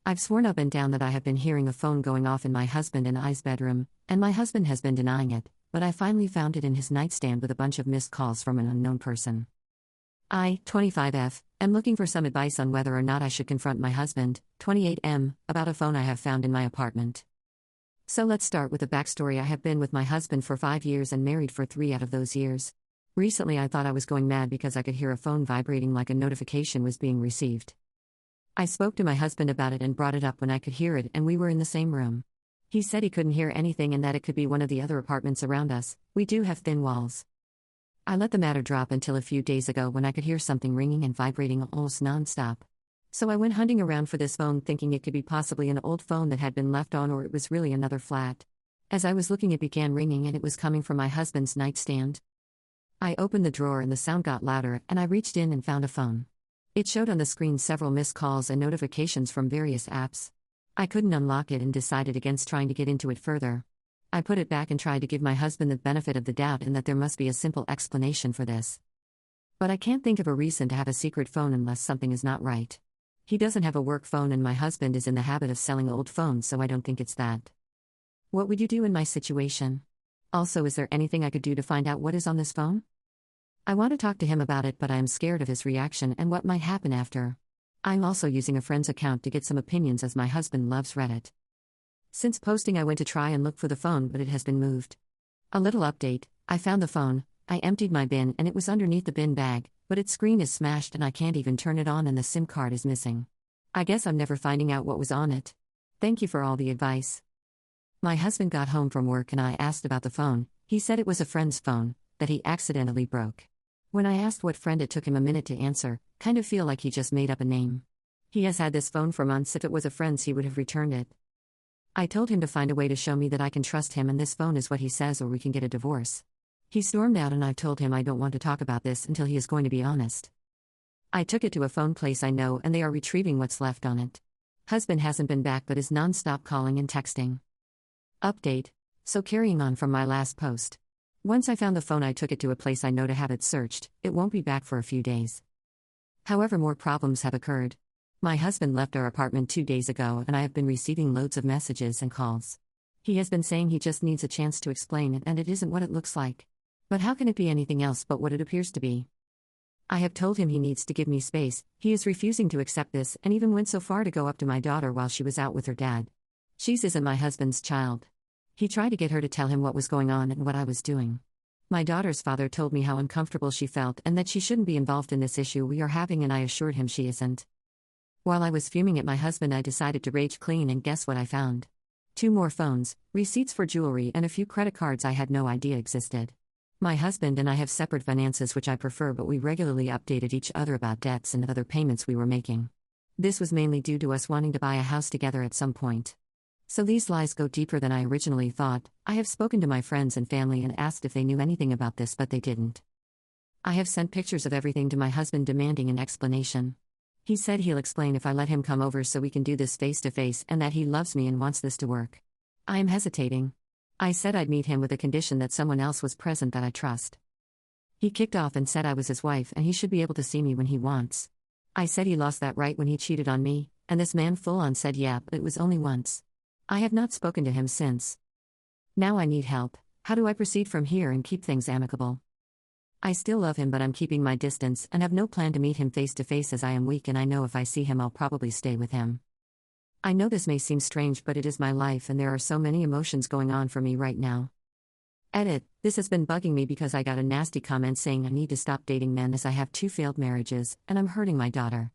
I've sworn up and down that I have been hearing a phone going off in my husband and I's bedroom, and my husband has been denying it, but I finally found it in his nightstand with a bunch of missed calls from an unknown person. I, 25F, am looking for some advice on whether or not I should confront my husband, 28M, about a phone I have found in my apartment. So let's start with the backstory. I have been with my husband for 5 years and married for 3 out of those years. Recently I thought I was going mad because I could hear a phone vibrating like a notification was being received. I spoke to my husband about it and brought it up when I could hear it, and we were in the same room. He said he couldn't hear anything and that it could be one of the other apartments around us. We do have thin walls. I let the matter drop until a few days ago when I could hear something ringing and vibrating almost non-stop. So I went hunting around for this phone, thinking it could be possibly an old phone that had been left on, or it was really another flat. As I was looking, it began ringing and it was coming from my husband's nightstand. I opened the drawer and the sound got louder, and I reached in and found a phone. It showed on the screen several missed calls and notifications from various apps. I couldn't unlock it and decided against trying to get into it further. I put it back and tried to give my husband the benefit of the doubt and that there must be a simple explanation for this. But I can't think of a reason to have a secret phone unless something is not right. He doesn't have a work phone and my husband is in the habit of selling old phones, so I don't think it's that. What would you do in my situation? Also, is there anything I could do to find out what is on this phone? I want to talk to him about it, but I am scared of his reaction and what might happen after. I'm also using a friend's account to get some opinions as my husband loves Reddit. Since posting, I went to try and look for the phone, but it has been moved. A little update: I found the phone, I emptied my bin and it was underneath the bin bag, but its screen is smashed and I can't even turn it on and the SIM card is missing. I guess I'm never finding out what was on it. Thank you for all the advice. My husband got home from work and I asked about the phone. He said it was a friend's phone, that he accidentally broke. When I asked what friend, it took him a minute to answer, kind of feel like he just made up a name. He has had this phone for months. If it was a friend's, he would have returned it. I told him to find a way to show me that I can trust him and this phone is what he says, or we can get a divorce. He stormed out and I told him I don't want to talk about this until he is going to be honest. I took it to a phone place I know and they are retrieving what's left on it. Husband hasn't been back but is non-stop calling and texting. Update: so carrying on from my last post. Once I found the phone, I took it to a place I know to have it searched. It won't be back for a few days. However, more problems have occurred. My husband left our apartment 2 days ago and I have been receiving loads of messages and calls. He has been saying he just needs a chance to explain it and it isn't what it looks like. But how can it be anything else but what it appears to be? I have told him he needs to give me space. He is refusing to accept this and even went so far to go up to my daughter while she was out with her dad. She isn't my husband's child. He tried to get her to tell him what was going on and what I was doing. My daughter's father told me how uncomfortable she felt and that she shouldn't be involved in this issue we are having, and I assured him she isn't. While I was fuming at my husband, I decided to rage clean, and guess what I found? 2 more phones, receipts for jewelry, and a few credit cards I had no idea existed. My husband and I have separate finances, which I prefer, but we regularly updated each other about debts and other payments we were making. This was mainly due to us wanting to buy a house together at some point. So these lies go deeper than I originally thought. I have spoken to my friends and family and asked if they knew anything about this, but they didn't. I have sent pictures of everything to my husband demanding an explanation. He said he'll explain if I let him come over so we can do this face to face, and that he loves me and wants this to work. I am hesitating. I said I'd meet him with a condition that someone else was present that I trust. He kicked off and said I was his wife and he should be able to see me when he wants. I said he lost that right when he cheated on me, and this man full on said yeah, but it was only once. I have not spoken to him since. Now I need help. How do I proceed from here and keep things amicable? I still love him, but I'm keeping my distance and have no plan to meet him face to face, as I am weak and I know if I see him I'll probably stay with him. I know this may seem strange, but it is my life and there are so many emotions going on for me right now. Edit: this has been bugging me because I got a nasty comment saying I need to stop dating men as I have 2 failed marriages and I'm hurting my daughter.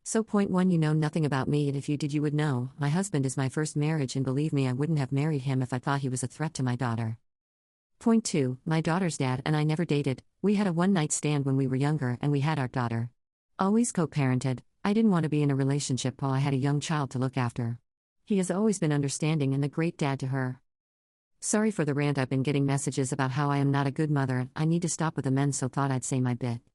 So point 1, you know nothing about me, and if you did you would know. My husband is my first marriage, and believe me, I wouldn't have married him if I thought he was a threat to my daughter. Point 2, my daughter's dad and I never dated. We had a one-night stand when we were younger and we had our daughter. Always co-parented. I didn't want to be in a relationship while I had a young child to look after. He has always been understanding and a great dad to her. Sorry for the rant. I've been getting messages about how I am not a good mother. I need to stop with the men, so thought I'd say my bit.